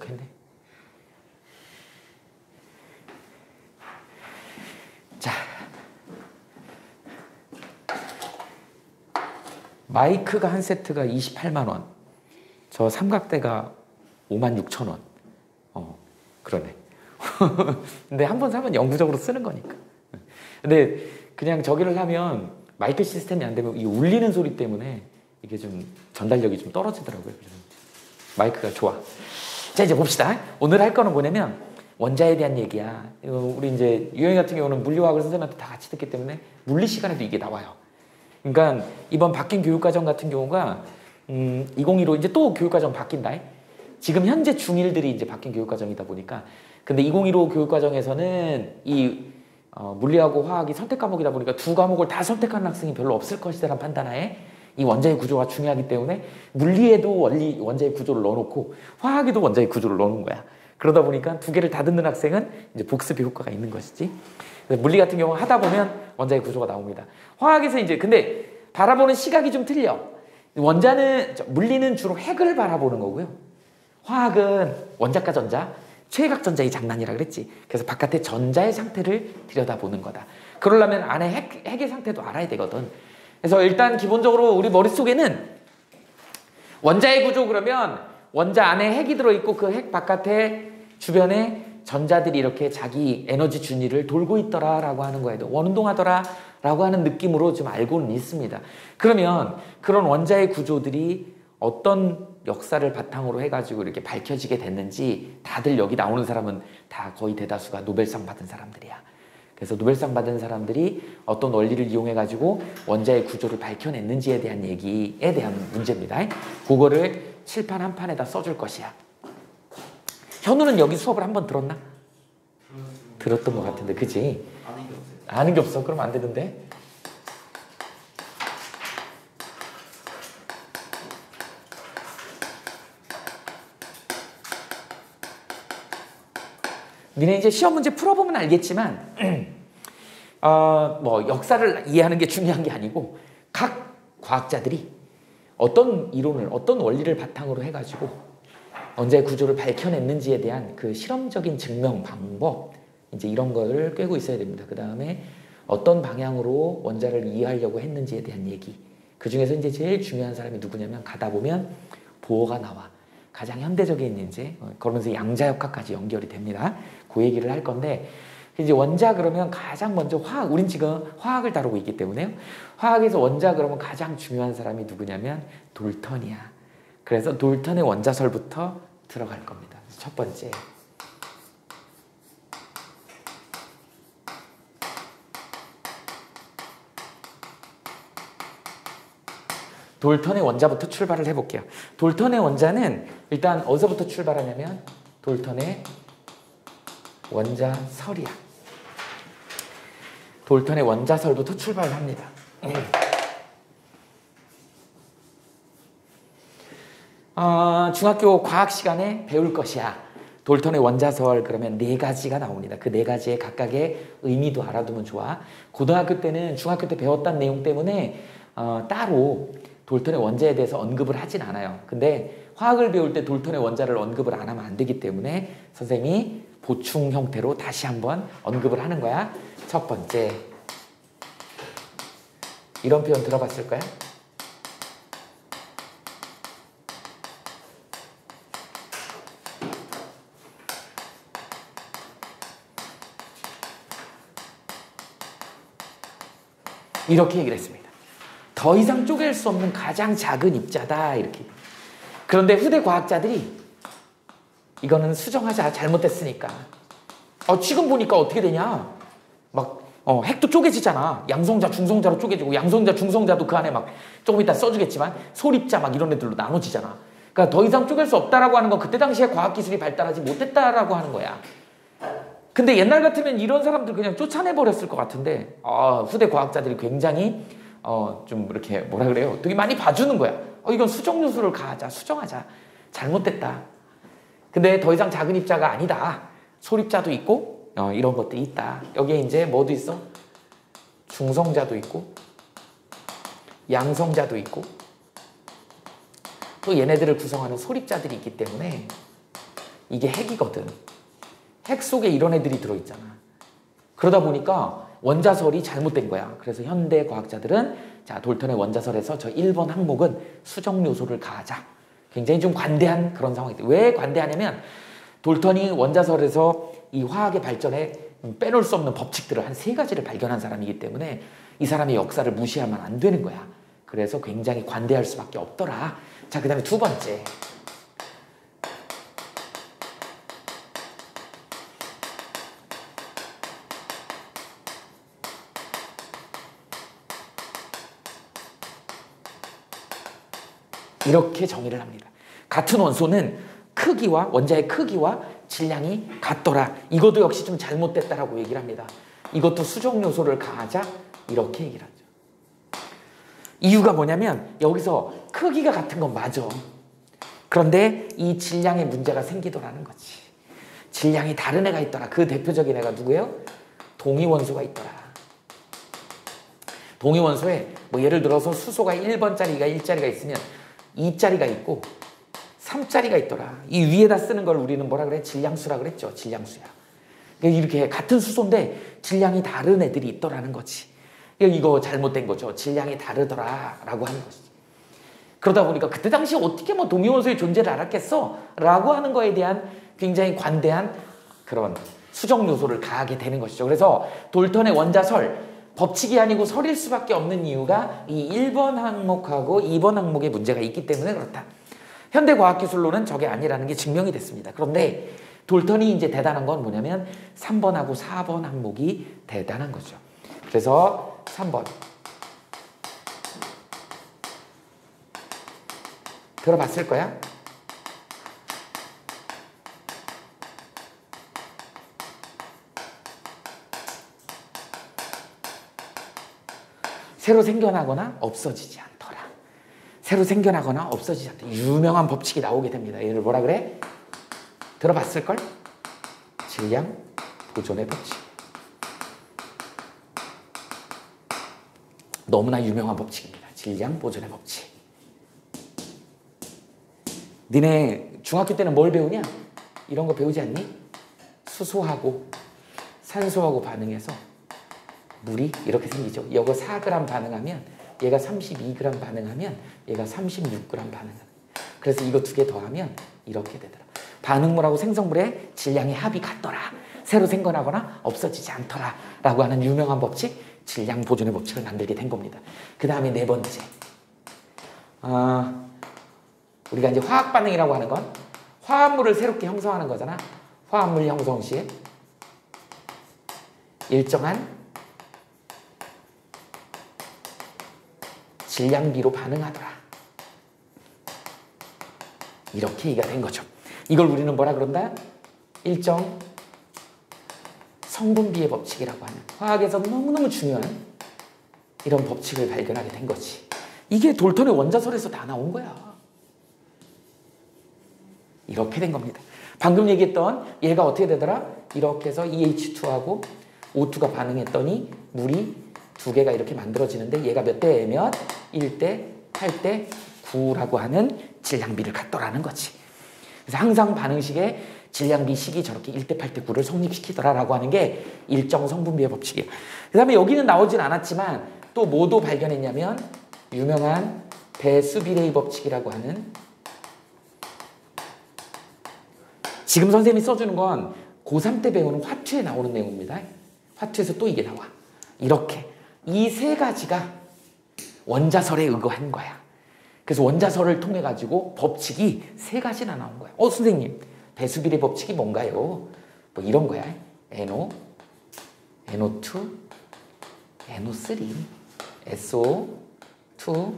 근데 자, 마이크가 한 세트가 28만 원, 저 삼각대가 56,000원. 그러네. 근데 한 번 사면 영구적으로 쓰는 거니까. 근데 그냥 저기를 하면 마이크 시스템이 안 되면 이 울리는 소리 때문에 이게 좀 전달력이 좀 떨어지더라고요. 그래서 마이크가 좋아. 자, 이제 봅시다. 오늘 할 거는 뭐냐면 원자에 대한 얘기야. 우리 이제 유영이 같은 경우는 물리화학을 선생님한테 다 같이 듣기 때문에 물리 시간에도 이게 나와요. 그러니까 이번 바뀐 교육과정 같은 경우가 2015 이제 또 교육과정 바뀐다. 지금 현재 중1들이 이제 바뀐 교육과정이다 보니까 근데 2015 교육과정에서는 이 물리하고 화학이 선택 과목이다 보니까 두 과목을 다 선택하는 학생이 별로 없을 것이라는 판단하에 이 원자의 구조가 중요하기 때문에 물리에도 원자의 구조를 넣어놓고 화학에도 원자의 구조를 넣어놓은 거야. 그러다 보니까 두 개를 다 듣는 학생은 이제 복습의 효과가 있는 것이지. 그래서 물리 같은 경우 하다 보면 원자의 구조가 나옵니다. 화학에서 이제 근데 바라보는 시각이 좀 틀려. 물리는 주로 핵을 바라보는 거고요. 화학은 원자과 전자, 최외각 전자의 장난이라 그랬지. 그래서 바깥의 전자의 상태를 들여다보는 거다. 그러려면 안에 핵의 상태도 알아야 되거든. 그래서 일단 기본적으로 우리 머릿속에는 원자의 구조 그러면 원자 안에 핵이 들어있고 그 핵 바깥에 주변에 전자들이 이렇게 자기 에너지 준위를 돌고 있더라라고 하는 거예요. 원운동하더라라고 하는 느낌으로 좀 알고는 있습니다. 그러면 그런 원자의 구조들이 어떤 역사를 바탕으로 해가지고 이렇게 밝혀지게 됐는지 다들 여기 나오는 사람은 다 거의 대다수가 노벨상 받은 사람들이야. 그래서 노벨상 받은 사람들이 어떤 원리를 이용해가지고 원자의 구조를 밝혀냈는지에 대한 얘기에 대한 문제입니다. 그거를 칠판 한 판에다 써줄 것이야. 현우는 여기 수업을 한번 들었나? 들었던 것 같은데, 그치? 아는 게 없어? 그럼 안 되는데? 니네 이제 시험 문제 풀어보면 알겠지만 뭐 역사를 이해하는 게 중요한 게 아니고 각 과학자들이 어떤 이론을 어떤 원리를 바탕으로 해가지고 원자의 구조를 밝혀냈는지에 대한 그 실험적인 증명 방법 이제 이런 거를 꿰고 있어야 됩니다. 그 다음에 어떤 방향으로 원자를 이해하려고 했는지에 대한 얘기. 그 중에서 이제 제일 중요한 사람이 누구냐면 가다 보면 보어가 나와. 가장 현대적인 이제 그러면서 양자역학까지 연결이 됩니다. 그 얘기를 할 건데 이제 원자 그러면 가장 먼저 화학, 우린 지금 화학을 다루고 있기 때문에요. 화학에서 원자 그러면 가장 중요한 사람이 누구냐면 돌턴이야. 그래서 돌턴의 원자설부터 들어갈 겁니다. 첫 번째. 돌턴의 원자부터 출발을 해볼게요. 돌턴의 원자는 일단 어디서부터 출발하냐면 돌턴의 원자설이야. 돌턴의 원자설부터 출발을 합니다. 중학교 과학 시간에 배울 것이야. 돌턴의 원자설 그러면 4가지가 나옵니다. 그 4가지의 각각의 의미도 알아두면 좋아. 고등학교 때는 중학교 때 배웠다는 내용 때문에 따로 돌턴의 원자에 대해서 언급을 하진 않아요. 근데 화학을 배울 때 돌턴의 원자를 언급을 안 하면 안 되기 때문에 선생님이 보충 형태로 다시 한번 언급을 하는 거야. 첫 번째. 이런 표현 들어봤을 거야? 이렇게 얘기를 했습니다. 더 이상 쪼갤 수 없는 가장 작은 입자다 이렇게. 그런데 후대 과학자들이 이거는 수정하자 잘못됐으니까 지금 보니까 어떻게 되냐 막 핵도 쪼개지잖아. 양성자 중성자로 쪼개지고 양성자 중성자도 그 안에 막 조금 이따 써주겠지만 소립자 막 이런 애들로 나눠지잖아. 그러니까 더 이상 쪼갤 수 없다라고 하는 건 그때 당시에 과학기술이 발달하지 못했다라고 하는 거야. 근데 옛날 같으면 이런 사람들 그냥 쫓아내버렸을 것 같은데 후대 과학자들이 굉장히 좀 이렇게 뭐라 그래요? 되게 많이 봐주는 거야. 이건 수정 요소를 가하자, 수정하자. 잘못됐다. 근데 더 이상 작은 입자가 아니다. 소립자도 있고 이런 것들이 있다. 여기에 이제 뭐도 있어? 중성자도 있고 양성자도 있고 또 얘네들을 구성하는 소립자들이 있기 때문에 이게 핵이거든. 핵 속에 이런 애들이 들어있잖아. 그러다 보니까 원자설이 잘못된 거야. 그래서 현대 과학자들은 자, 돌턴의 원자설에서 저 1번 항목은 수정 요소를 가하자. 굉장히 좀 관대한 그런 상황이다. 왜 관대하냐면 돌턴이 원자설에서 이 화학의 발전에 빼놓을 수 없는 법칙들을 한 3가지를 발견한 사람이기 때문에 이 사람의 역사를 무시하면 안 되는 거야. 그래서 굉장히 관대할 수밖에 없더라. 자, 그 다음에 2번째. 이렇게 정의를 합니다. 같은 원소는 크기와 원자의 크기와 질량이 같더라. 이것도 역시 좀 잘못됐다라고 얘기를 합니다. 이것도 수정 요소를 가하자 이렇게 얘기를 하죠. 이유가 뭐냐면 여기서 크기가 같은 건 맞아. 그런데 이 질량에 문제가 생기더라는 거지. 질량이 다른 애가 있더라. 그 대표적인 애가 누구예요? 동위원소가 있더라. 동위원소에 뭐 예를 들어서 수소가 1번짜리가 1짜리가 있으면 2짜리가 있고 3짜리가 있더라. 이 위에다 쓰는 걸 우리는 뭐라 그래? 질량수라 그랬죠. 질량수야. 이렇게 같은 수소인데 질량이 다른 애들이 있더라는 거지. 이거 잘못된 거죠. 질량이 다르더라 라고 하는 것이지. 그러다 보니까 그때 당시 어떻게 뭐 동위원소의 존재를 알았겠어? 라고 하는 거에 대한 굉장히 관대한 그런 수정 요소를 가하게 되는 것이죠. 그래서 돌턴의 원자설, 법칙이 아니고 설일 수밖에 없는 이유가 이 1번 항목하고 2번 항목에 문제가 있기 때문에 그렇다. 현대 과학기술로는 저게 아니라는 게 증명이 됐습니다. 그런데 돌턴이 이제 대단한 건 뭐냐면 3번하고 4번 항목이 대단한 거죠. 그래서 3번 들어봤을 거야? 새로 생겨나거나 없어지지 않더라. 새로 생겨나거나 없어지지 않더라. 유명한 법칙이 나오게 됩니다. 얘를 뭐라 그래? 들어봤을걸? 질량 보존의 법칙. 너무나 유명한 법칙입니다. 질량 보존의 법칙. 니네 중학교 때는 뭘 배우냐? 이런 거 배우지 않니? 수소하고 산소하고 반응해서 물이 이렇게 생기죠. 이거 4g 반응하면 얘가 32g 반응하면 얘가 36g 반응하는. 그래서 이거 2개 더하면 이렇게 되더라. 반응물하고 생성물의 질량의 합이 같더라. 새로 생겨나거나 없어지지 않더라. 라고 하는 유명한 법칙, 질량 보존의 법칙을 만들게 된 겁니다. 그 다음에 4번째. 우리가 이제 화학 반응이라고 하는 건 화합물을 새롭게 형성하는 거잖아. 화합물 형성 시에 일정한 질량비로 반응하더라. 이렇게 얘기가 된 거죠. 이걸 우리는 뭐라 그런다? 일정 성분비의 법칙이라고 하는 화학에서 너무너무 중요한 이런 법칙을 발견하게 된 거지. 이게 돌턴의 원자설에서 다 나온 거야. 이렇게 된 겁니다. 방금 얘기했던 얘가 어떻게 되더라? 이렇게 해서 EH2하고 O2가 반응했더니 물이 2개가 이렇게 만들어지는데 얘가 몇 대 몇? 1대 8대 9라고 하는 질량비를 갖더라는 거지. 그래서 항상 반응식에 질량비 식이 저렇게 1대 8대 9를 성립시키더라라고 하는 게 일정 성분비의 법칙이에요. 그 다음에 여기는 나오진 않았지만 또 뭐도 발견했냐면 유명한 배수비례의 법칙이라고 하는, 지금 선생님이 써주는 건 고3 때 배우는 화투에 나오는 내용입니다. 화투에서 또 이게 나와. 이렇게 이 3가지가 원자설에 의거한 거야. 그래서 원자설을 통해 가지고 법칙이 3가지나 나온 거야. 선생님 배수비례 법칙이 뭔가요? 뭐 이런 거야. NO, NO2, NO3, SO2,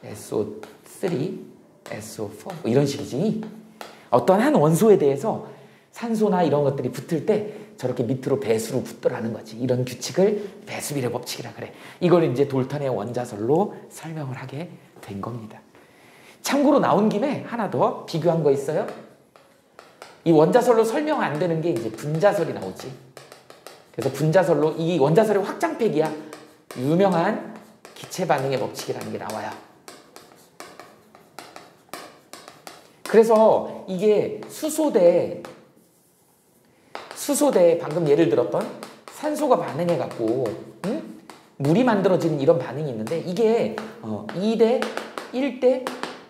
SO3, SO4 뭐 이런 식이지. 어떤 한 원소에 대해서 산소나 이런 것들이 붙을 때 저렇게 밑으로 배수로 붙더라는 거지. 이런 규칙을 배수비례 법칙이라 그래. 이걸 이제 돌턴의 원자설로 설명을 하게 된 겁니다. 참고로 나온 김에 하나 더 비교한 거 있어요? 이 원자설로 설명 안 되는 게 이제 분자설이 나오지. 그래서 분자설로, 이 원자설의 확장팩이야. 유명한 기체 반응의 법칙이라는 게 나와요. 그래서 이게 수소대 방금 예를 들었던 산소가 반응해갖고 물이 만들어지는 이런 반응이 있는데 이게 2대 1대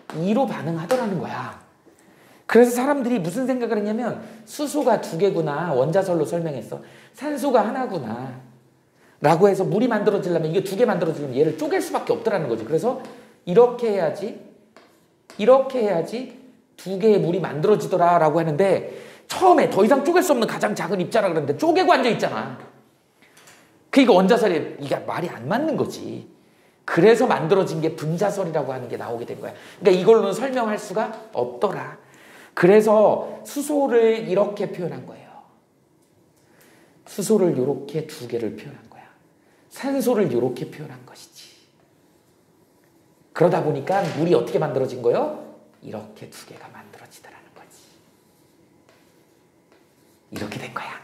2로 반응하더라는 거야. 그래서 사람들이 무슨 생각을 했냐면 수소가 2개구나 원자설로 설명했어. 산소가 하나구나 라고 해서 물이 만들어지려면 이게 2개 만들어지려면 얘를 쪼갤 수밖에 없더라는 거지. 그래서 이렇게 해야지 2개의 물이 만들어지더라 라고 하는데 처음에 더 이상 쪼갤 수 없는 가장 작은 입자라 그러는데 쪼개고 앉아있잖아. 그러니까 원자설이 이게 말이 안 맞는 거지. 그래서 만들어진 게 분자설이라고 하는 게 나오게 된 거야. 그러니까 이걸로는 설명할 수가 없더라. 그래서 수소를 이렇게 표현한 거예요. 수소를 이렇게 2개를 표현한 거야. 산소를 이렇게 표현한 것이지. 그러다 보니까 물이 어떻게 만들어진 거예요? 이렇게 2개가 만들어지더라는 거지. 이렇게 된 거야.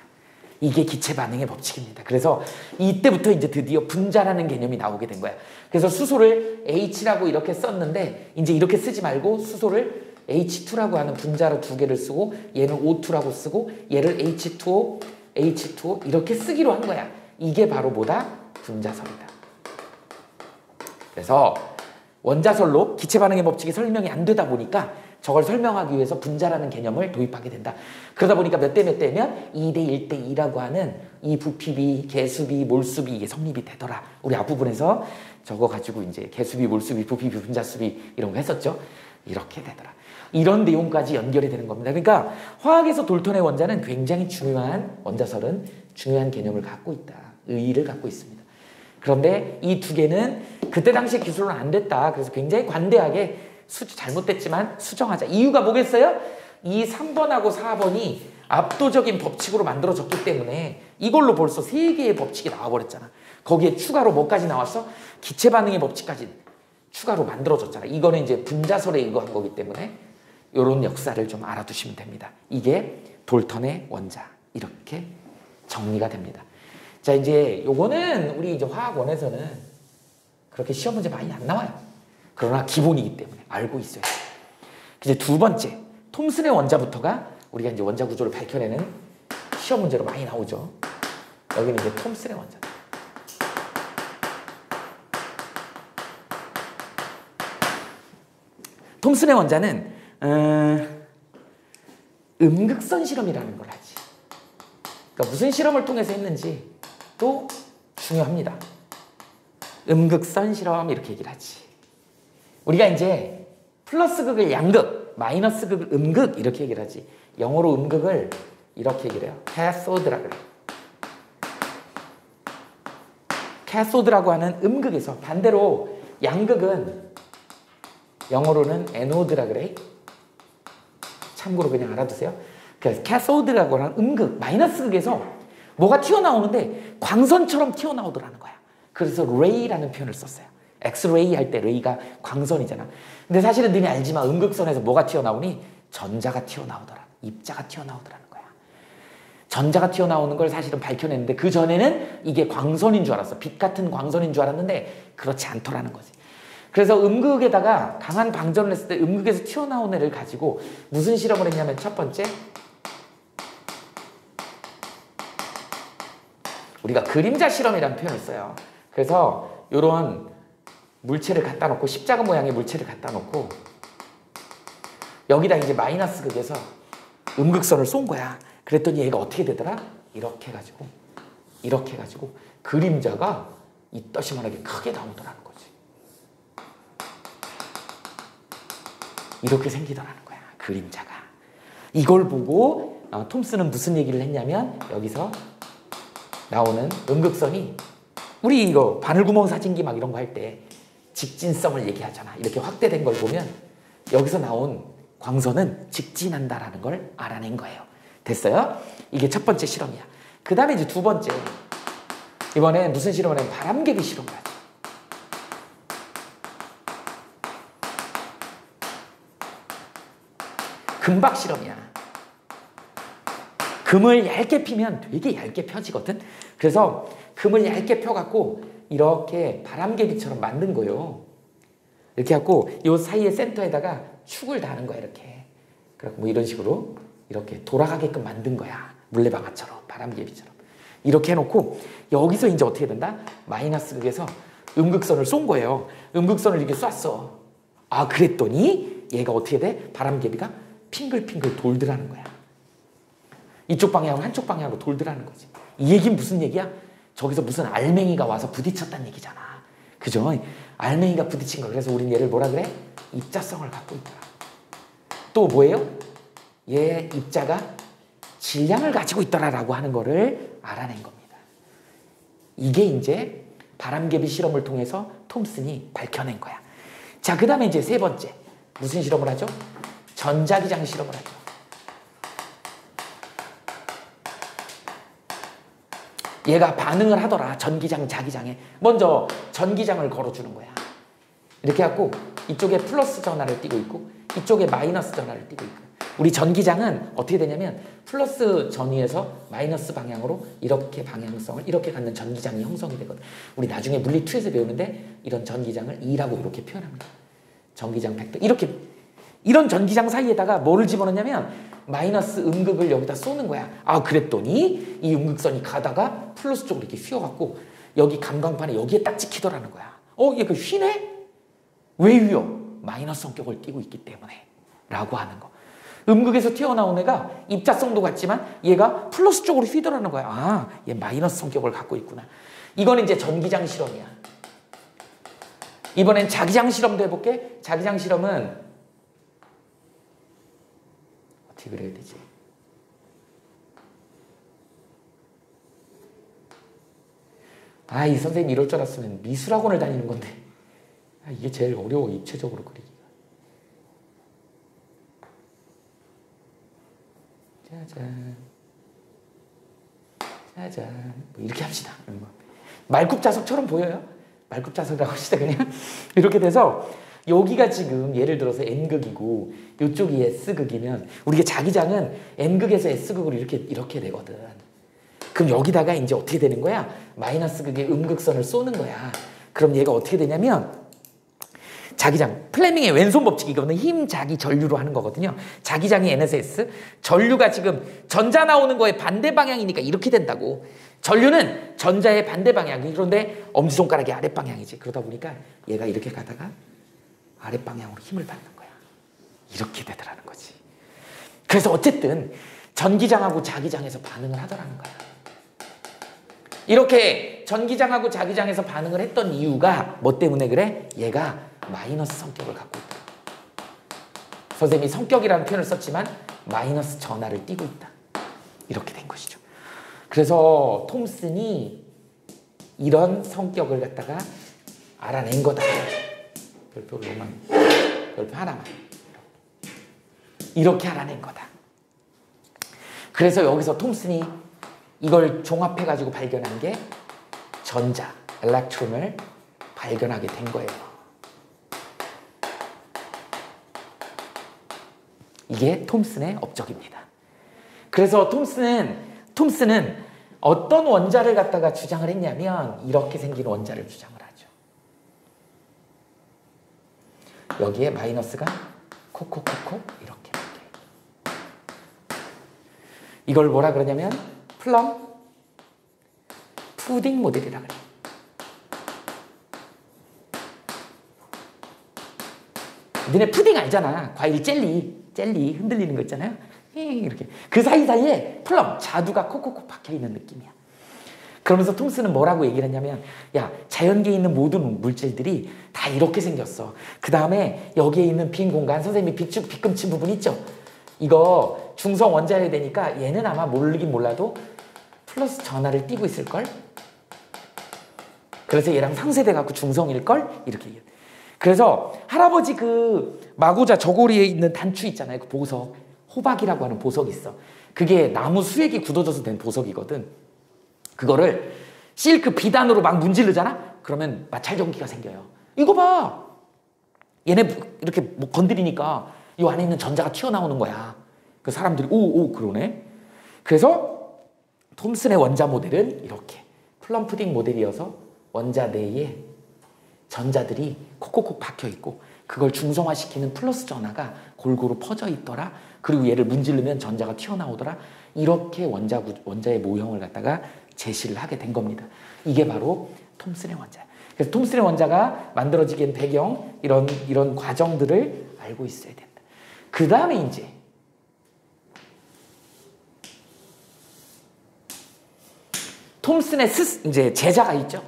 이게 기체 반응의 법칙입니다. 그래서 이때부터 이제 드디어 분자라는 개념이 나오게 된 거야. 그래서 수소를 H라고 이렇게 썼는데 이제 이렇게 쓰지 말고 수소를 H2라고 하는 분자로 2개를 쓰고 얘는 O2라고 쓰고 얘를 H2O 이렇게 쓰기로 한 거야. 이게 바로 뭐다? 분자설이다. 그래서 원자설로 기체 반응의 법칙이 설명이 안 되다 보니까 저걸 설명하기 위해서 분자라는 개념을 도입하게 된다. 그러다 보니까 몇 대 몇 대면 2대 1대 2라고 하는 이 부피비, 개수비, 몰수비 이게 성립이 되더라. 우리 앞부분에서 저거 가지고 이제 개수비, 몰수비, 부피비, 분자수비 이런 거 했었죠. 이렇게 되더라. 이런 내용까지 연결이 되는 겁니다. 그러니까 화학에서 돌턴의 원자는 굉장히 중요한 원자설은 중요한 개념을 갖고 있다. 의의를 갖고 있습니다. 그런데 이 2개는 그때 당시에 기술은 안 됐다. 그래서 굉장히 관대하게 잘못됐지만 수정하자. 이유가 뭐겠어요? 이 3번하고 4번이 압도적인 법칙으로 만들어졌기 때문에 이걸로 벌써 3개의 법칙이 나와버렸잖아. 거기에 추가로 뭐까지 나왔어? 기체 반응의 법칙까지 추가로 만들어졌잖아. 이거는 이제 분자설에 의거한 거기 때문에 이런 역사를 좀 알아두시면 됩니다. 이게 돌턴의 원자. 이렇게 정리가 됩니다. 자, 이제 요거는 우리 이제 화학원에서는 그렇게 시험 문제 많이 안 나와요. 그러나 기본이기 때문에 알고 있어야 돼요. 이제 2번째, 톰슨의 원자부터가 우리가 이제 원자 구조를 밝혀내는 시험 문제로 많이 나오죠. 여기는 이제 톰슨의 원자. 톰슨의 원자는 음극선 실험이라는 걸 하지. 그러니까 무슨 실험을 통해서 했는지 또 중요합니다. 음극선 실험 이렇게 얘기를 하지. 우리가 이제 플러스 극을 양극, 마이너스 극을 음극 이렇게 얘기를 하지. 영어로 음극을 이렇게 얘기를 해요. 캐소드라 그래. 캐소드라고 하는 음극에서 반대로 양극은 영어로는 에노드라 그래. 참고로 그냥 알아두세요. 그래서 캐소드라고 하는 음극, 마이너스 극에서 뭐가 튀어나오는데 광선처럼 튀어나오더라는 거야. 그래서 레이라는 표현을 썼어요. 엑스레이 할 때 레이가 광선이잖아. 근데 사실은 너네 알지만 음극선에서 뭐가 튀어나오니? 전자가 튀어나오더라. 입자가 튀어나오더라는 거야. 전자가 튀어나오는 걸 사실은 밝혀냈는데 그 전에는 이게 광선인 줄 알았어. 빛 같은 광선인 줄 알았는데 그렇지 않더라는 거지. 그래서 음극에다가 강한 방전을 했을 때 음극에서 튀어나온 애를 가지고 무슨 실험을 했냐면 첫 번째 우리가 그림자 실험이라는 표현을 써요. 그래서 이런 물체를 갖다 놓고 십자가 모양의 물체를 갖다 놓고 여기다 이제 마이너스 극에서 음극선을 쏜 거야. 그랬더니 얘가 어떻게 되더라? 이렇게 해가지고 그림자가 이떠시만하게 크게 나오더라는 거지. 이렇게 생기더라는 거야. 그림자가. 이걸 보고 톰슨은 무슨 얘기를 했냐면 여기서 나오는 음극선이 우리 이거 바늘구멍 사진기 막 이런 거 할 때 직진성을 얘기하잖아. 이렇게 확대된 걸 보면 여기서 나온 광선은 직진한다라는 걸 알아낸 거예요. 됐어요? 이게 첫 번째 실험이야. 그 다음에 이제 2번째. 이번에 무슨 실험을 하면 바람개비 실험을 하죠. 금박 실험이야. 금을 얇게 피면 되게 얇게 펴지거든. 그래서 금을 얇게 펴갖고 이렇게 바람개비처럼 만든 거예요. 이렇게 해갖고 이 사이에 센터에다가 축을 다는 거야. 이렇게. 그래서 뭐 이런 식으로 이렇게 돌아가게끔 만든 거야. 물레방아처럼, 바람개비처럼. 이렇게 해놓고 여기서 이제 어떻게 된다? 마이너스 극에서 음극선을 쏜 거예요. 음극선을 이렇게 쐈어. 아, 그랬더니 얘가 어떻게 돼? 바람개비가 핑글핑글 돌더라는 거야. 이쪽 방향으로 한쪽 방향으로 돌더라는 거지. 이 얘기는 무슨 얘기야? 저기서 무슨 알맹이가 와서 부딪혔다는 얘기잖아. 그죠? 알맹이가 부딪힌 거. 그래서 우린 얘를 뭐라 그래? 입자성을 갖고 있다. 또 뭐예요? 얘 입자가 질량을 가지고 있더라라고 하는 거를 알아낸 겁니다. 이게 이제 바람개비 실험을 통해서 톰슨이 밝혀낸 거야. 자, 그 다음에 이제 세 번째. 무슨 실험을 하죠? 전자기장 실험을 하죠. 얘가 반응을 하더라. 전기장, 자기장에. 먼저 전기장을 걸어주는 거야. 이렇게 해갖고 이쪽에 플러스 전하를 띠고 있고 이쪽에 마이너스 전하를 띠고 있고. 우리 전기장은 어떻게 되냐면 플러스 전위에서 마이너스 방향으로 이렇게 방향성을 이렇게 갖는 전기장이 형성이 되거든. 우리 나중에 물리 2에서 배우는데 이런 전기장을 E라고 이렇게 표현합니다. 전기장 벡터. 이렇게 이런 전기장 사이에다가 뭐를 집어넣냐면 마이너스 음극을 여기다 쏘는 거야. 아, 그랬더니 이 음극선이 가다가 플러스 쪽으로 이렇게 휘어갖고 여기 감광판에 여기에 딱 찍히더라는 거야. 얘 그 휘네? 왜 휘어? 마이너스 성격을 띠고 있기 때문에 라고 하는 거. 음극에서 튀어나온 애가 입자성도 같지만 얘가 플러스 쪽으로 휘더라는 거야. 아, 얘 마이너스 성격을 갖고 있구나. 이건 이제 전기장 실험이야. 이번엔 자기장 실험도 해볼게. 자기장 실험은 어떻게 그래야 되지? 아, 이 선생님 이럴 줄 알았으면 미술학원을 다니는 건데. 아, 이게 제일 어려워, 입체적으로 그리기가. 짜잔. 짜잔. 뭐 이렇게 합시다. 말굽자석처럼 보여요? 말굽자석이라고 합시다, 그냥. 이렇게 돼서 여기가 지금 예를 들어서 N극이고 이쪽이 S극이면 우리가 자기장은 N극에서 S극으로 이렇게 되거든. 그럼 여기다가 이제 어떻게 되는 거야? 마이너스 극의 음극선을 쏘는 거야. 그럼 얘가 어떻게 되냐면 자기장, 플레밍의 왼손 법칙, 이거는 힘, 자기, 전류로 하는 거거든요. 자기장이 N에서 S, 전류가 지금 전자 나오는 거에 반대 방향이니까 이렇게 된다고. 전류는 전자의 반대 방향, 그런데 엄지손가락이 아랫 방향이지. 그러다 보니까 얘가 이렇게 가다가 아랫 방향으로 힘을 받는 거야. 이렇게 되더라는 거지. 그래서 어쨌든 전기장하고 자기장에서 반응을 하더라는 거야. 이렇게 전기장하고 자기장에서 반응을 했던 이유가 뭐 때문에 그래? 얘가 마이너스 성격을 갖고 있다. 선생님이 성격이라는 표현을 썼지만 마이너스 전하를 띠고 있다. 이렇게 된 것이죠. 그래서 톰슨이 이런 성격을 갖다가 알아낸 거다. 별표 하나만. 이렇게 알아낸 거다. 그래서 여기서 톰슨이 이걸 종합해가지고 발견한 게 전자, 엘렉트론을 발견하게 된 거예요. 이게 톰슨의 업적입니다. 그래서 톰슨은 어떤 원자를 갖다가 주장을 했냐면 이렇게 생긴 원자를 주장을 하죠. 여기에 마이너스가 콕콕콕콕 이렇게. 이걸 뭐라 그러냐면 플럼 푸딩 모델이라 그래요. 너네 푸딩 알잖아. 과일 젤리 흔들리는 거 있잖아요. 이렇게 그 사이사이에 플럼 자두가 콕콕콕 박혀있는 느낌이야. 그러면서 톰슨은 뭐라고 얘기를 했냐면 야, 자연계에 있는 모든 물질들이 다 이렇게 생겼어. 그 다음에 여기에 있는 빈 공간, 선생님이 빗금친 부분 있죠? 이거 중성 원자여야 되니까 얘는 아마 모르긴 몰라도 플러스 전하를 띠고 있을걸? 그래서 얘랑 상쇄돼 갖고 중성일걸? 이렇게 얘기해. 그래서 할아버지 그 마고자 저고리에 있는 단추 있잖아요. 그 보석. 호박이라고 하는 보석이 있어. 그게 나무 수액이 굳어져서 된 보석이거든. 그거를 실크 비단으로 막 문지르잖아? 그러면 마찰전기가 생겨요. 이거 봐! 얘네 이렇게 뭐 건드리니까 이 안에 있는 전자가 튀어나오는 거야. 그 사람들이 오 그러네? 그래서 톰슨의 원자 모델은 이렇게 플럼 푸딩 모델이어서 원자 내에 전자들이 콕콕콕 박혀있고 그걸 중성화시키는 플러스 전하가 골고루 퍼져 있더라. 그리고 얘를 문지르면 전자가 튀어나오더라. 이렇게 원자의 모형을 갖다가 제시를 하게 된 겁니다. 이게 바로 톰슨의 원자. 그래서 톰슨의 원자가 만들어지게 된 배경, 이런 과정들을 알고 있어야 된다. 그 다음에 이제 톰슨의 이제 제자가 있죠.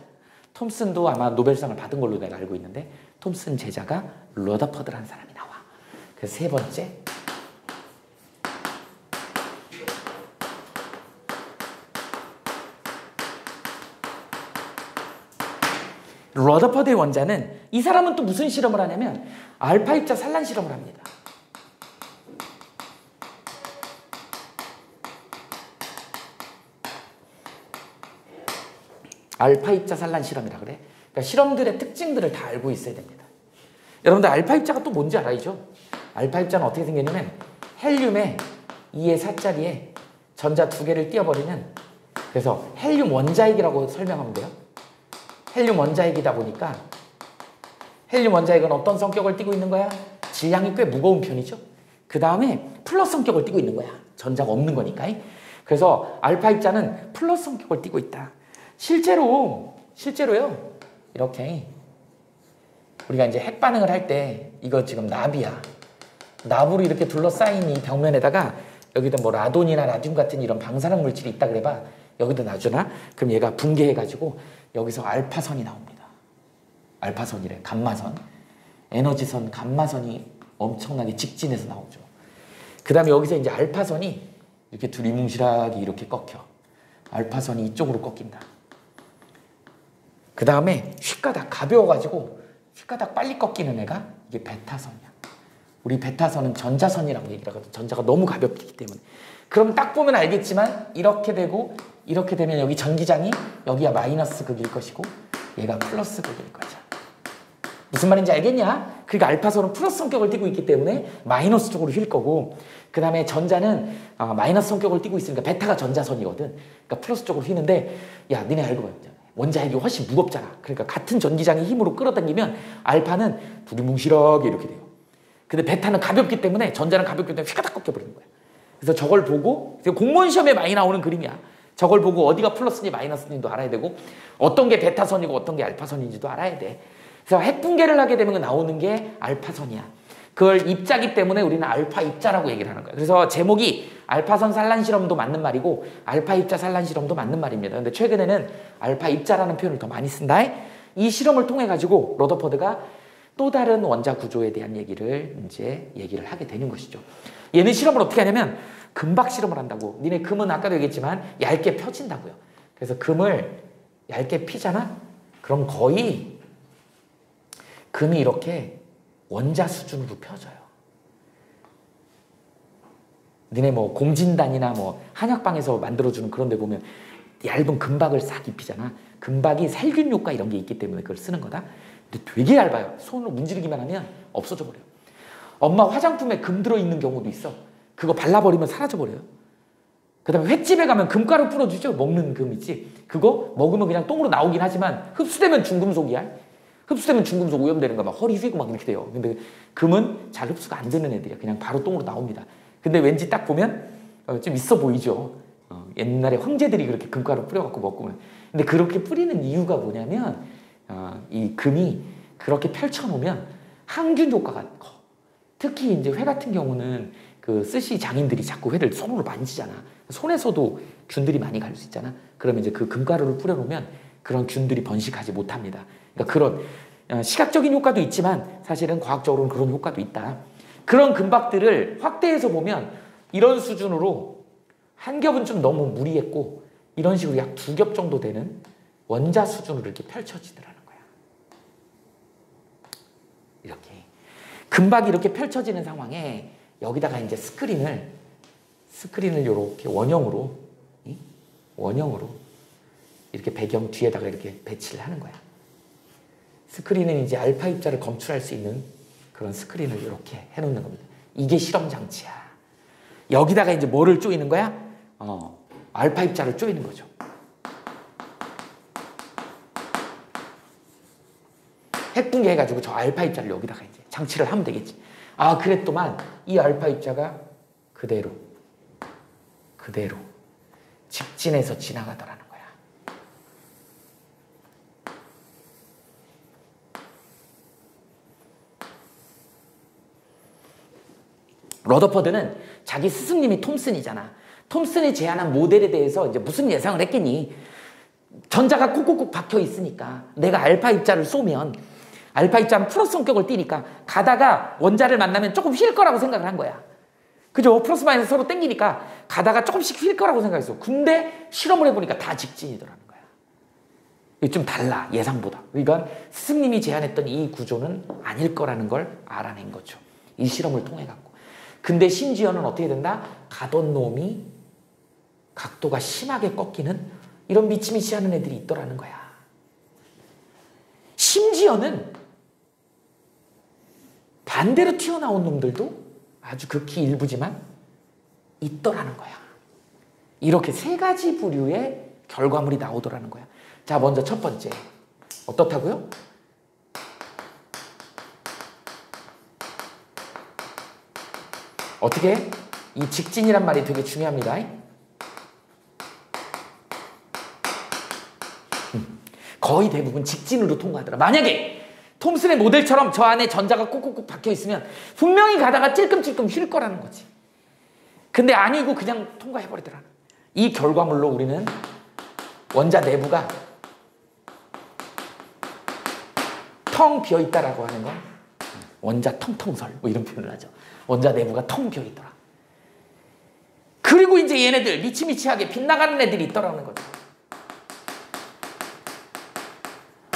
톰슨도 아마 노벨상을 받은 걸로 내가 알고 있는데 톰슨 제자가 러더퍼드라는 사람이 나와. 그래서 세 번째 러더퍼드의 원자는 이 사람은 또 무슨 실험을 하냐면 알파 입자 산란 실험을 합니다. 알파 입자 산란 실험이라 그래. 그러니까 실험들의 특징들을 다 알고 있어야 됩니다. 여러분들 알파 입자가 또 뭔지 알아야죠? 알파 입자는 어떻게 생겼냐면 헬륨에 2의 4자리에 전자 2개를 띄워버리는, 그래서 헬륨 원자핵이라고 설명하면 돼요. 헬륨 원자핵이다 보니까 헬륨 원자핵은 어떤 성격을 띠고 있는 거야? 질량이 꽤 무거운 편이죠. 그 다음에 플러스 성격을 띠고 있는 거야. 전자가 없는 거니까. 그래서 알파 입자는 플러스 성격을 띠고 있다. 실제로요. 이렇게 우리가 이제 핵 반응을 할 때 이거 지금 납이야. 납으로 이렇게 둘러싸인 이 벽면에다가 여기다 뭐 라돈이나 라듐 같은 이런 방사능 물질이 있다 그래봐. 여기다 놔주나? 그럼 얘가 붕괴해가지고 여기서 알파선이 나옵니다. 알파선이래. 감마선. 에너지선, 감마선이 엄청나게 직진해서 나오죠. 그 다음에 여기서 이제 알파선이 이렇게 두리뭉실하게 이렇게 꺾여. 알파선이 이쪽으로 꺾인다. 그 다음에 휘가닥 가벼워가지고 휘가닥 빨리 꺾이는 애가 이게 베타선이야. 우리 베타선은 전자선이라고 얘기를 하거든. 전자가 너무 가볍기 때문에. 그럼 딱 보면 알겠지만 이렇게 되고 이렇게 되면 여기 전기장이 여기가 마이너스 극일 것이고 얘가 플러스 극일 거죠. 무슨 말인지 알겠냐? 그러니까 알파선은 플러스 성격을 띠고 있기 때문에 마이너스 쪽으로 휠 거고, 그 다음에 전자는 마이너스 성격을 띠고 있으니까 베타가 전자선이거든. 그러니까 플러스 쪽으로 휘는데, 야 니네 알고 봐. 원자핵이 훨씬 무겁잖아. 그러니까 같은 전기장의 힘으로 끌어당기면 알파는 두리뭉실하게 이렇게 돼요. 근데 베타는 가볍기 때문에, 전자는 가볍기 때문에 휘가닥 꺾여버리는 거야. 그래서 저걸 보고, 공무원 시험에 많이 나오는 그림이야. 저걸 보고 어디가 플러스인지 마이너스인지도 알아야 되고 어떤 게 베타선이고 어떤 게 알파선인지도 알아야 돼. 그래서 핵 붕괴를 하게 되면 나오는 게 알파선이야. 그걸 입자기 때문에 우리는 알파 입자라고 얘기를 하는 거야. 그래서 제목이 알파선 산란 실험도 맞는 말이고 알파 입자 산란 실험도 맞는 말입니다. 근데 최근에는 알파 입자라는 표현을 더 많이 쓴다. 이 실험을 통해 가지고 러더퍼드가 또 다른 원자 구조에 대한 얘기를 하게 되는 것이죠. 얘는 실험을 어떻게 하냐면 금박 실험을 한다고. 니네 금은 아까도 얘기했지만 얇게 펴진다고요. 그래서 금을 얇게 피잖아? 그럼 거의 금이 이렇게 원자 수준으로 펴져요. 니네 뭐 공진단이나 뭐 한약방에서 만들어주는 그런 데 보면 얇은 금박을 싹 입히잖아. 금박이 살균 효과 이런 게 있기 때문에 그걸 쓰는 거다. 근데 되게 얇아요. 손으로 문지르기만 하면 없어져 버려요. 엄마 화장품에 금 들어있는 경우도 있어. 그거 발라버리면 사라져버려요. 그 다음에 횟집에 가면 금가루 뿌려주죠. 먹는 금 있지. 그거 먹으면 그냥 똥으로 나오긴 하지만 흡수되면 중금속이야. 흡수되면 중금속 오염되는 거 막 허리 휘고 막 이렇게 돼요. 근데 금은 잘 흡수가 안 되는 애들이야. 그냥 바로 똥으로 나옵니다. 근데 왠지 딱 보면 좀 있어 보이죠. 옛날에 황제들이 그렇게 금가루 뿌려갖고 먹고. 근데 그렇게 뿌리는 이유가 뭐냐면 이 금이 그렇게 펼쳐놓으면 항균 효과가 커. 특히 이제 회 같은 경우는 그 스시 장인들이 자꾸 회를 손으로 만지잖아. 손에서도 균들이 많이 갈 수 있잖아. 그러면 이제 그 금가루를 뿌려놓으면 그런 균들이 번식하지 못합니다. 그러니까 그런 시각적인 효과도 있지만 사실은 과학적으로는 그런 효과도 있다. 그런 금박들을 확대해서 보면 이런 수준으로 한 겹은 좀 너무 무리했고 이런 식으로 약 2겹 정도 되는 원자 수준으로 이렇게 펼쳐지더라는 거야. 이렇게. 금박이 이렇게 펼쳐지는 상황에 여기다가 이제 스크린을 이렇게 원형으로 이렇게 배경 뒤에다가 이렇게 배치를 하는 거야. 스크린은 이제 알파 입자를 검출할 수 있는 그런 스크린을 이렇게 해놓는 겁니다. 이게 실험 장치야. 여기다가 이제 뭐를 쪼이는 거야? 알파 입자를 쪼이는 거죠. 핵 붕괴 해가지고 저 알파 입자를 여기다가 이제 장치를 하면 되겠지. 아, 그랬더만 이 알파 입자가 그대로 직진해서 지나가더라는 거야. 러더퍼드는 자기 스승님이 톰슨이잖아. 톰슨이 제안한 모델에 대해서 이제 무슨 예상을 했겠니? 전자가 콕콕콕 박혀 있으니까 내가 알파 입자를 쏘면 알파 입자는 플러스 성격을 띠니까 가다가 원자를 만나면 조금 휠 거라고 생각을 한 거야. 그죠? 플러스 마이너스 서로 땡기니까 가다가 조금씩 휠 거라고 생각했어. 근데 실험을 해보니까 다 직진이더라는 거야. 이게 좀 달라, 예상보다. 그러니까 스승님이 제안했던 이 구조는 아닐 거라는 걸 알아낸 거죠. 이 실험을 통해 갖고. 근데 심지어는 어떻게 된다? 가던 놈이 각도가 심하게 꺾이는 이런 미치미치하는 애들이 있더라는 거야. 심지어는 반대로 튀어나온 놈들도 아주 극히 일부지만 있더라는 거야. 이렇게 세 가지 부류의 결과물이 나오더라는 거야. 자, 먼저 첫 번째. 어떻다고요? 어떻게? 이 직진이란 말이 되게 중요합니다. 거의 대부분 직진으로 통과하더라. 만약에 톰슨의 모델처럼 저 안에 전자가 꾹꾹꾹 박혀 있으면 분명히 가다가 찔끔찔끔 휠 거라는 거지. 근데 아니고 그냥 통과해버리더라. 이 결과물로 우리는 원자 내부가 텅 비어있다라고 하는 건 원자 텅텅설 뭐 이런 표현을 하죠. 원자 내부가 텅 비어있더라. 그리고 이제 얘네들 미치미치하게 빗나가는 애들이 있더라는 거죠.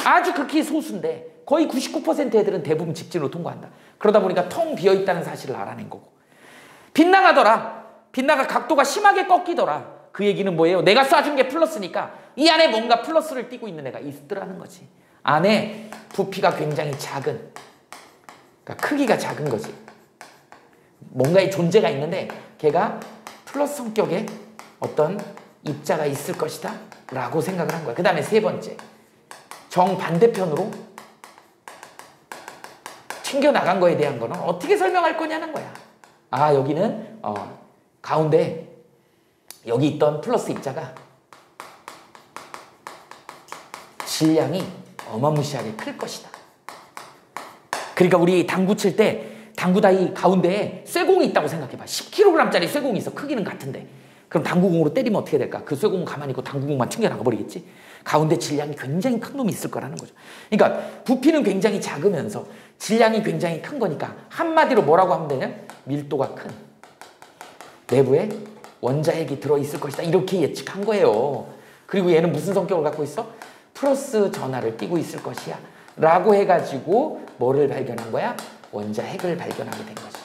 아주 극히 소수인데 거의 99% 애들은 대부분 직진으로 통과한다. 그러다 보니까 텅 비어있다는 사실을 알아낸 거고. 빗나가더라. 빗나가 각도가 심하게 꺾이더라. 그 얘기는 뭐예요? 내가 쏴준 게 플러스니까 이 안에 뭔가 플러스를 띠고 있는 애가 있더라는 거지. 안에 부피가 굉장히 작은, 그러니까 크기가 작은 거지. 뭔가의 존재가 있는데 걔가 플러스 성격의 어떤 입자가 있을 것이다 라고 생각을 한 거야. 그 다음에 세 번째, 정반대편으로 튕겨나간 거에 대한 거는 어떻게 설명할 거냐는 거야. 아, 여기는 가운데 여기 있던 플러스 입자가 질량이 어마무시하게 클 것이다. 그러니까 우리 당구 칠 때 당구다이 가운데에 쇠공이 있다고 생각해봐. 10kg짜리 쇠공이 있어. 크기는 같은데. 그럼 당구공으로 때리면 어떻게 될까? 그 쇠공은 가만히 있고 당구공만 튕겨나가 버리겠지? 가운데 질량이 굉장히 큰 놈이 있을 거라는 거죠. 그러니까 부피는 굉장히 작으면서 질량이 굉장히 큰 거니까 한마디로 뭐라고 하면 되냐? 밀도가 큰 내부에 원자핵이 들어있을 것이다. 이렇게 예측한 거예요. 그리고 얘는 무슨 성격을 갖고 있어? 플러스 전하를 띠고 있을 것이야 라고 해가지고 뭐를 발견한 거야? 원자핵을 발견하게 된 것이죠.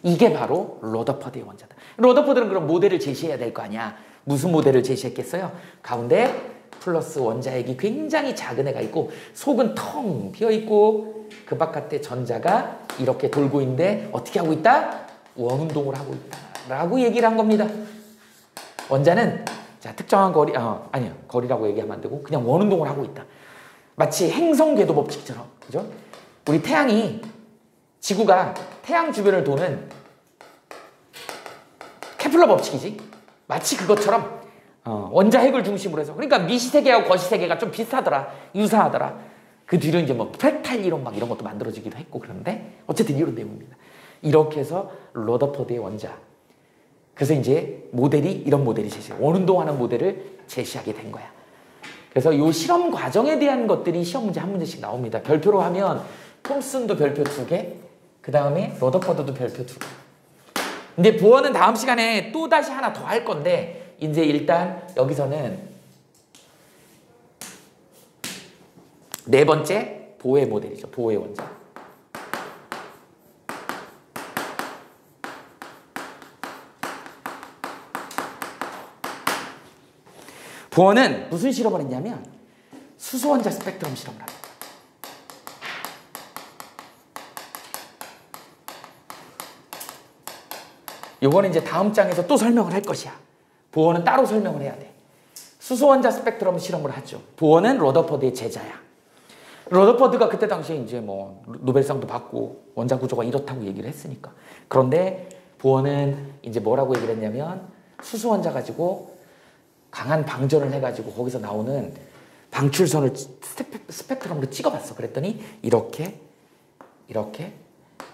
이게 바로 러더퍼드의 원자다. 러더퍼드는 그럼 모델을 제시해야 될 거 아니야. 무슨 모델을 제시했겠어요? 가운데 플러스 원자핵이 굉장히 작은 애가 있고 속은 텅 비어있고 그 바깥에 전자가 이렇게 돌고 있는데 어떻게 하고 있다? 원운동을 하고 있다 라고 얘기를 한 겁니다. 원자는 자, 특정한 거리, 아니요, 거리라고 얘기하면 안 되고 그냥 원운동을 하고 있다. 마치 행성 궤도 법칙처럼, 그죠? 우리 태양이, 지구가 태양 주변을 도는 케플러 법칙이지. 마치 그것처럼 원자핵을 중심으로 해서, 그러니까 미시세계하고 거시세계가 좀 비슷하더라, 유사하더라. 그 뒤로 이제 뭐 프랙탈 이론 막 이런 것도 만들어지기도 했고 그런데 어쨌든 이런 내용입니다. 이렇게 해서 러더퍼드의 원자. 그래서 이제 모델이 이런 모델이 원운동하는 모델을 제시하게 된 거야. 그래서 이 실험 과정에 대한 것들이 시험 문제 한 문제씩 나옵니다. 별표로 하면 톰슨도 별표 2개, 그 다음에 러더퍼드도 별표 2개. 근데 보어는 다음 시간에 또 다시 하나 더 할 건데 이제 일단 여기서는 네 번째 보의 모델이죠. 보의 원자. 보어는 무슨 실험을 했냐면 수소원자 스펙트럼 실험을 합니다. 요거는 이제 다음 장에서 또 설명을 할 것이야. 보어는 따로 설명을 해야 돼. 수소원자 스펙트럼 실험을 하죠. 보어는 러더퍼드의 제자야. 러더퍼드가 그때 당시에 이제 뭐 노벨상도 받고 원자 구조가 이렇다고 얘기를 했으니까. 그런데 보어는 이제 뭐라고 얘기를 했냐면 수소원자 가지고 강한 방전을 해가지고 거기서 나오는 방출선을 스펙트럼으로 찍어봤어. 그랬더니 이렇게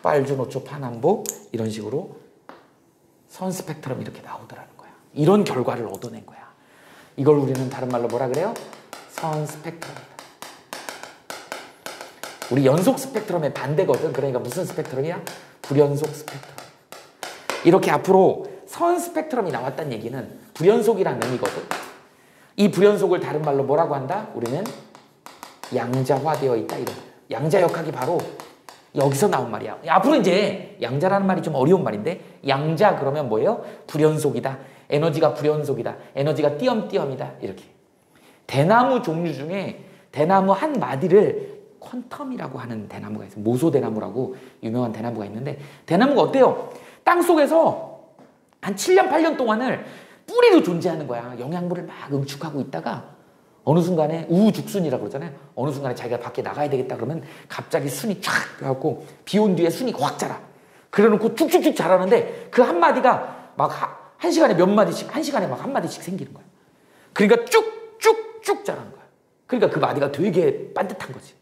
빨주노초 파남보 이런 식으로 선 스펙트럼 이렇게 나오더라는 거야. 이런 결과를 얻어낸 거야. 이걸 우리는 다른 말로 뭐라 그래요? 선 스펙트럼이다. 우리 연속 스펙트럼의 반대거든. 그러니까 무슨 스펙트럼이야? 불연속 스펙트럼. 이렇게 앞으로 선 스펙트럼이 나왔다는 얘기는 불연속이라는 의미거든. 이 불연속을 다른 말로 뭐라고 한다? 우리는 양자화되어 있다. 이런 거야. 양자역학이 바로 여기서 나온 말이야. 앞으로 이제 양자라는 말이 좀 어려운 말인데 양자 그러면 뭐예요? 불연속이다. 에너지가 불연속이다. 에너지가 띄엄띄엄이다. 이렇게. 대나무 종류 중에 대나무 한 마디를 퀀텀이라고 하는 대나무가 있어요. 모소대나무라고 유명한 대나무가 있는데 대나무가 어때요? 땅속에서 한 7년 8년 동안을 뿌리로 존재하는 거야. 영양분을 막 응축하고 있다가 어느 순간에 우후죽순이라고 그러잖아요. 어느 순간에 자기가 밖에 나가야 되겠다 그러면 갑자기 순이 쫙 해갖고 비 온 뒤에 순이 확 자라. 그래놓고 쭉쭉쭉 자라는데 그 한 마디가 막 한 시간에 몇 마디씩, 한 시간에 막 한 마디씩 생기는 거야. 그러니까 쭉쭉쭉 자라는 거야. 그러니까 그 마디가 되게 반듯한 거지.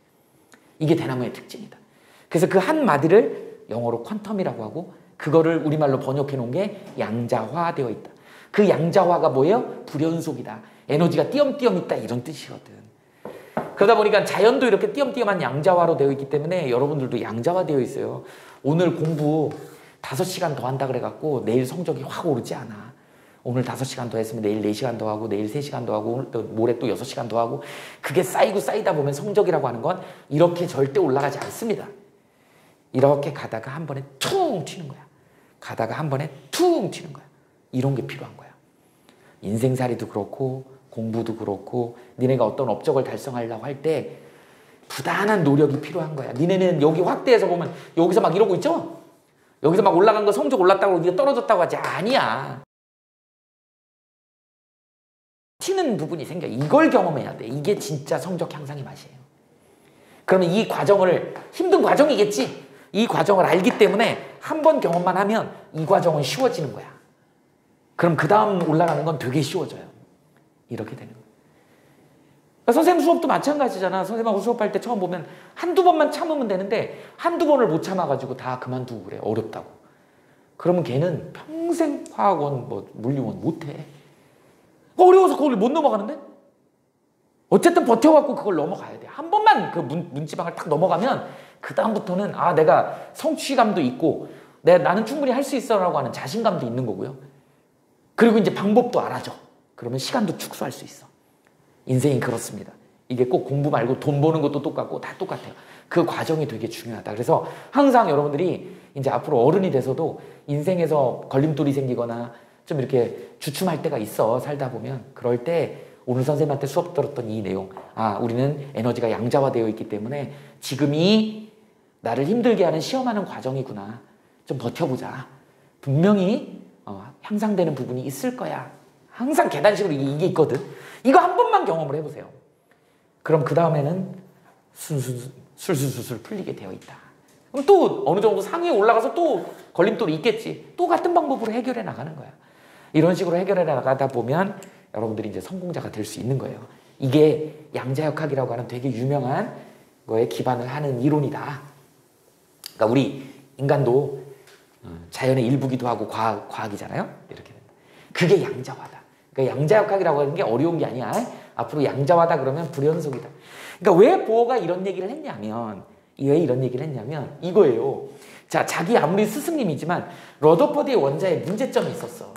이게 대나무의 특징이다. 그래서 그 한 마디를 영어로 퀀텀이라고 하고 그거를 우리말로 번역해 놓은 게 양자화되어 있다. 그 양자화가 뭐예요? 불연속이다. 에너지가 띄엄띄엄 있다. 이런 뜻이거든. 그러다 보니까 자연도 이렇게 띄엄띄엄한 양자화로 되어 있기 때문에 여러분들도 양자화되어 있어요. 오늘 공부 5시간 더 한다 그래갖고 내일 성적이 확 오르지 않아. 오늘 5시간 더 했으면 내일 4시간 더 하고 내일 3시간 더 하고 오늘 또 모레 또 6시간 더 하고 그게 쌓이고 쌓이다 보면 성적이라고 하는 건 이렇게 절대 올라가지 않습니다. 이렇게 가다가 한 번에 퉁 튀는 거야. 가다가 한 번에 퉁 튀는 거야. 이런 게 필요한 거야. 인생살이도 그렇고 공부도 그렇고 니네가 어떤 업적을 달성하려고 할 때 부단한 노력이 필요한 거야. 니네는 여기 확대해서 보면 여기서 막 이러고 있죠? 여기서 막 올라간 거 성적 올랐다고 니가 떨어졌다고 하지. 아니야. 튀는 부분이 생겨. 이걸 경험해야 돼. 이게 진짜 성적 향상의 맛이에요. 그러면 이 과정을 힘든 과정이겠지. 이 과정을 알기 때문에 한 번 경험만 하면 이 과정은 쉬워지는 거야. 그럼 그 다음 올라가는 건 되게 쉬워져요. 이렇게 되는 거야. 그러니까 선생님 수업도 마찬가지잖아. 선생님하고 수업할 때 처음 보면 한두 번만 참으면 되는데 한두 번을 못 참아가지고 다 그만두고 그래. 어렵다고. 그러면 걔는 평생 화학원, 뭐 물리원 못해. 어려워서 그걸 못 넘어가는데? 어쨌든 버텨갖고 그걸 넘어가야 돼. 한 번만 그 문지방을 딱 넘어가면 그 다음부터는 아 내가 성취감도 있고 나는 충분히 할 수 있어 라고 하는 자신감도 있는 거고요. 그리고 이제 방법도 알아줘. 그러면 시간도 축소할 수 있어. 인생이 그렇습니다. 이게 꼭 공부 말고 돈 버는 것도 똑같고 다 똑같아요. 그 과정이 되게 중요하다. 그래서 항상 여러분들이 이제 앞으로 어른이 돼서도 인생에서 걸림돌이 생기거나 좀 이렇게 주춤할 때가 있어. 살다 보면. 그럴 때 오늘 선생님한테 수업 들었던 이 내용. 아, 우리는 에너지가 양자화되어 있기 때문에 지금이 나를 힘들게 하는 시험하는 과정이구나. 좀 버텨보자. 분명히 향상되는 부분이 있을 거야. 항상 계단식으로 이게 있거든. 이거 한 번만 경험을 해보세요. 그럼 그 다음에는 술술술술 풀리게 되어 있다. 그럼 또 어느 정도 상위에 올라가서 또 걸림돌이 있겠지. 또 같은 방법으로 해결해 나가는 거야. 이런 식으로 해결해 나가다 보면 여러분들이 이제 성공자가 될 수 있는 거예요. 이게 양자역학이라고 하는 되게 유명한 거에 기반을 하는 이론이다. 그러니까 우리 인간도 자연의 일부기도 하고 과학이잖아요. 이렇게 된다. 그게 양자화다. 그러니까 양자역학이라고 하는 게 어려운 게 아니야. 앞으로 양자화다 그러면 불연속이다. 그러니까 왜 보어가 이런 얘기를 했냐면 이거예요. 자, 자기 아무리 스승님이지만 러더퍼드의 원자에 문제점이 있었어.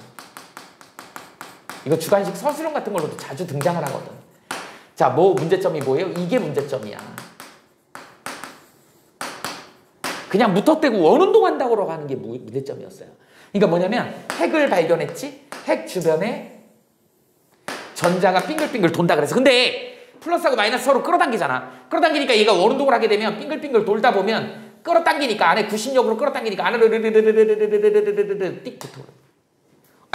이거 주관식 서술형 같은 걸로도 자주 등장을 하거든. 자, 문제점이 뭐예요? 이게 문제점이야. 그냥 무턱대고 원운동한다고 하는 게 문제점이었어요. 그러니까 뭐냐면 핵을 발견했지? 핵 주변에 전자가 빙글빙글 돈다 그래서. 근데 플러스하고 마이너스 서로 끌어당기잖아. 끌어당기니까 얘가 원운동을 하게 되면 빙글빙글 돌다 보면 끌어당기니까 안에 구심력으로 끌어당기니까 안으로 띡 붙어.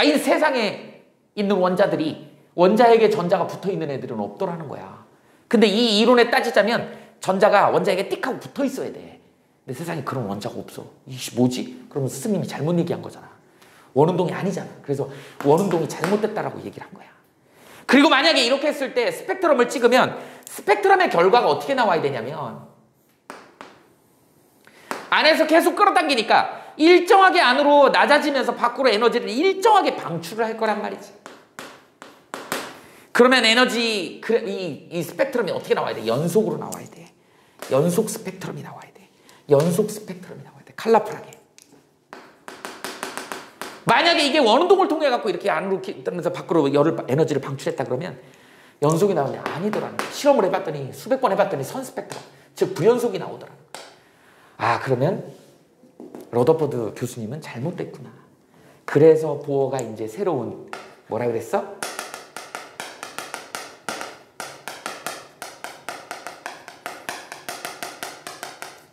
이 세상에 있는 원자들이 원자에게 전자가 붙어있는 애들은 없더라는 거야. 근데 이 이론에 따지자면 전자가 원자에게 띡 하고 붙어 있어야 돼. 근데 세상에 그런 원자가 없어. 이씨 뭐지? 그러면 스승님이 잘못 얘기한 거잖아. 원운동이 아니잖아. 그래서 원운동이 잘못됐다라고 얘기를 한 거야. 그리고 만약에 이렇게 했을 때 스펙트럼을 찍으면 스펙트럼의 결과가 어떻게 나와야 되냐면 안에서 계속 끌어당기니까 일정하게 안으로 낮아지면서 밖으로 에너지를 일정하게 방출을 할 거란 말이지. 그러면 에너지 이 스펙트럼이 어떻게 나와야 돼? 연속으로 나와야 돼. 연속 스펙트럼이 나와야 돼. 연속 스펙트럼이 나와야 돼. 컬러풀하게. 만약에 이게 원운동을 통해 갖고 이렇게 안으로 뜨면서 밖으로 에너지를 방출했다 그러면 연속이 나오냐? 아니더라는 거야. 실험을 해봤더니 수백 번 해봤더니 선 스펙트럼, 즉 부연속이 나오더라는 거야. 아, 그러면 러더퍼드 교수님은 잘못됐구나. 그래서 보어가 이제 새로운 뭐라 그랬어?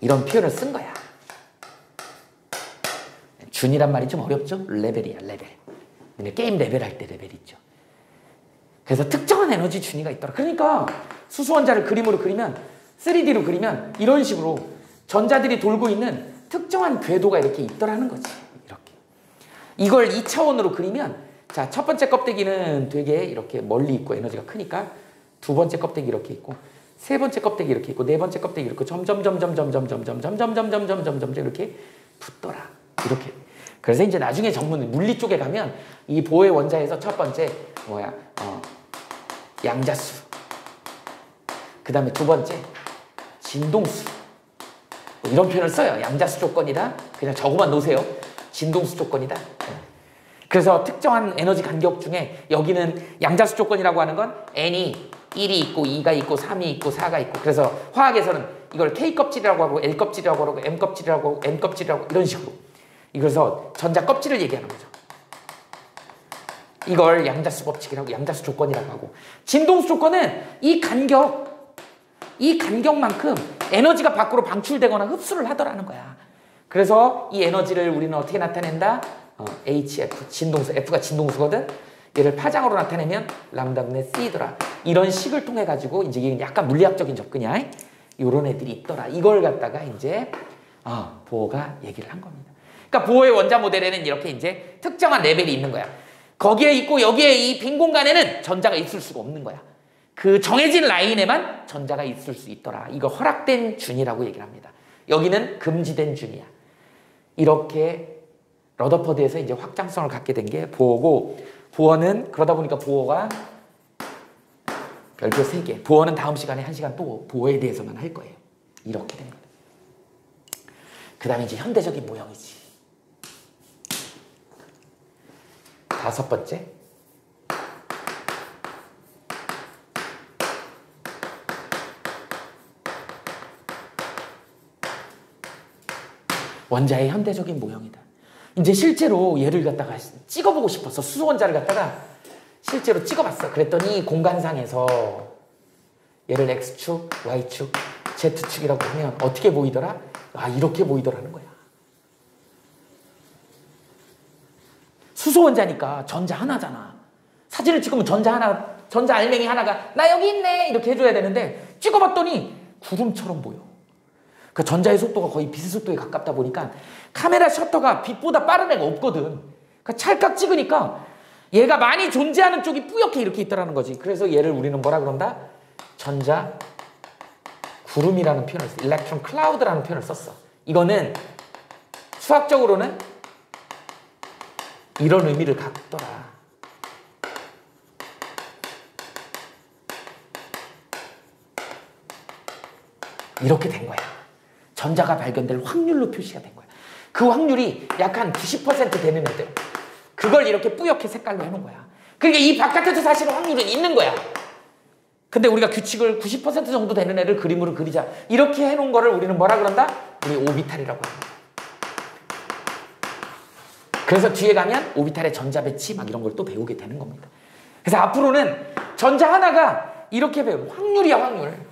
이런 표현을 쓴 거야. 준이란 말이 좀 어렵죠? 레벨이야, 레벨. 근데 게임 레벨 할 때 레벨 있죠. 그래서 특정한 에너지 준위가 있더라. 그러니까 수소원자를 그림으로 그리면 3D로 그리면 이런 식으로 전자들이 돌고 있는 특정한 궤도가 이렇게 있더라는 거지. 이렇게. 이걸 2차원으로 그리면 자, 첫 번째 껍데기는 되게 이렇게 멀리 있고 에너지가 크니까 두 번째 껍데기 이렇게 있고 세 번째 껍데기 이렇게 있고 네 번째 껍데기 이렇게 점점점점점점점점점점점점점점 이렇게 붙더라. 이렇게. 그래서 이제 나중에 전문 물리 쪽에 가면 이 보의 원자에서 첫 번째 양자수. 그 다음에 두 번째 진동수. 뭐 이런 표현을 써요. 양자수 조건이다. 그냥 저거만 놓으세요. 진동수 조건이다. 그래서 특정한 에너지 간격 중에 여기는 양자수 조건이라고 하는 건 N이 1이 있고 2가 있고 3이 있고 4가 있고 그래서 화학에서는 이걸 K껍질이라고 하고 L껍질이라고 하고 M껍질이라고 하고 N껍질이라고 이런 식으로 그래서 전자 껍질을 얘기하는 거죠. 이걸 양자수 법칙이라고 양자수 조건이라고 하고 진동수 조건은 이 간격만큼 에너지가 밖으로 방출되거나 흡수를 하더라는 거야. 그래서 이 에너지를 우리는 어떻게 나타낸다? HF, 진동수, F가 진동수거든? 얘를 파장으로 나타내면 람다분의 C더라. 이런 식을 통해 가지고 이제 이게 약간 물리학적인 접근이야. 이런 애들이 있더라. 이걸 갖다가 이제 보어가 얘기를 한 겁니다. 그러니까 보어의 원자 모델에는 이렇게 이제 특정한 레벨이 있는 거야. 거기에 있고 여기에 이 빈 공간에는 전자가 있을 수가 없는 거야. 그 정해진 라인에만 전자가 있을 수 있더라. 이거 허락된 준이라고 얘기를 합니다. 여기는 금지된 준이야. 이렇게 러더퍼드에서 이제 확장성을 갖게 된 게 보어고 보어는 그러다 보니까 보어가 별표 3개. 보어는 다음 시간에 1시간 또 보어에 대해서만 할 거예요. 이렇게 된 거예요. 그 다음에 이제 현대적인 모형이지. 5번째. 원자의 현대적인 모형이다. 이제 실제로 얘를 갖다가 찍어보고 싶어서 수소원자를 갖다가 실제로 찍어봤어. 그랬더니 공간상에서 얘를 X축, Y축, Z축이라고 하면 어떻게 보이더라? 이렇게 보이더라는 거야. 수소원자니까 전자 하나잖아. 사진을 찍으면 전자 알맹이 하나가 나 여기 있네 이렇게 해줘야 되는데 찍어봤더니 구름처럼 보여. 그 전자의 속도가 거의 빛의 속도에 가깝다 보니까 카메라 셔터가 빛보다 빠른 애가 없거든. 그러니까 찰칵 찍으니까 얘가 많이 존재하는 쪽이 뿌옇게 이렇게 있더라는 거지. 그래서 얘를 우리는 뭐라 그런다? 전자 구름이라는 표현을 써. 일렉트론 클라우드라는 표현을 썼어. 이거는 수학적으로는 이런 의미를 갖더라. 이렇게 된 거야. 전자가 발견될 확률로 표시가 된 거야. 그 확률이 약 한 90% 되는 애들. 그걸 이렇게 뿌옇게 색깔로 해놓은 거야. 그러니까 이 바깥에도 사실은 확률은 있는 거야. 근데 우리가 규칙을 90% 정도 되는 애를 그림으로 그리자. 이렇게 해놓은 거를 우리는 뭐라 그런다? 우리 오비탈이라고 합니다. 그래서 뒤에 가면 오비탈의 전자 배치 막 이런 걸 또 배우게 되는 겁니다. 그래서 앞으로는 전자 하나가 이렇게 배우는 확률이야, 확률.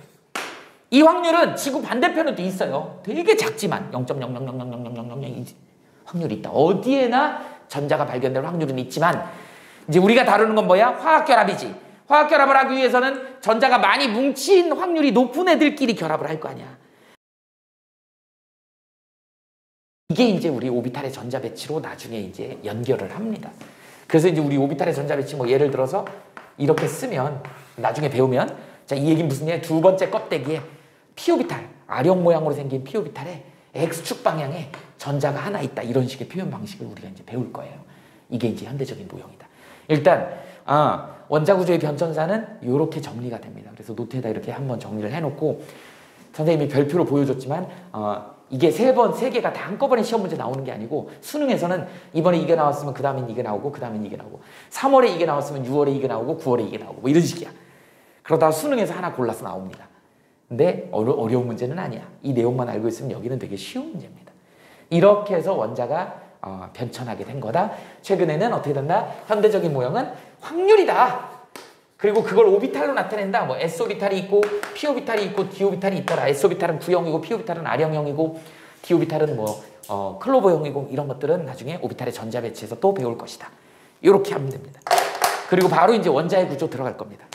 이 확률은 지구 반대편에도 있어요. 되게 작지만 0.000000000 확률이 있다. 어디에나 전자가 발견될 확률은 있지만 이제 우리가 다루는 건 뭐야? 화학결합이지. 화학결합을 하기 위해서는 전자가 많이 뭉친 확률이 높은 애들끼리 결합을 할 거 아니야. 이게 이제 우리 오비탈의 전자 배치로 나중에 이제 연결을 합니다. 그래서 이제 우리 오비탈의 전자 배치 뭐 예를 들어서 이렇게 쓰면 나중에 배우면 자, 이 얘기는 무슨 얘기야? 두 번째 껍데기에 p-오비탈, R형 모양으로 생긴 p-오비탈에 X축 방향에 전자가 하나 있다. 이런 식의 표현 방식을 우리가 이제 배울 거예요. 이게 이제 현대적인 모형이다. 일단 원자 구조의 변천사는 이렇게 정리가 됩니다. 그래서 노트에다 이렇게 한번 정리를 해놓고 선생님이 별표로 보여줬지만 이게 세 개가 다 한꺼번에 시험 문제 나오는 게 아니고 수능에서는 이번에 이게 나왔으면 그 다음엔 이게 나오고 그 다음엔 이게 나오고 3월에 이게 나왔으면 6월에 이게 나오고 9월에 이게 나오고 뭐 이런 식이야. 그러다가 수능에서 하나 골라서 나옵니다. 근데 어려운 문제는 아니야. 이 내용만 알고 있으면 여기는 되게 쉬운 문제입니다. 이렇게 해서 원자가 변천하게 된 거다. 최근에는 어떻게 된다? 현대적인 모형은 확률이다. 그리고 그걸 오비탈로 나타낸다. 뭐 S오비탈이 있고 P오비탈이 있고 D오비탈이 있더라. S오비탈은 V형이고 P오비탈은 R형이고 D오비탈은 뭐 클로버형이고 이런 것들은 나중에 오비탈의 전자 배치에서 또 배울 것이다. 이렇게 하면 됩니다. 그리고 바로 이제 원자의 구조 들어갈 겁니다.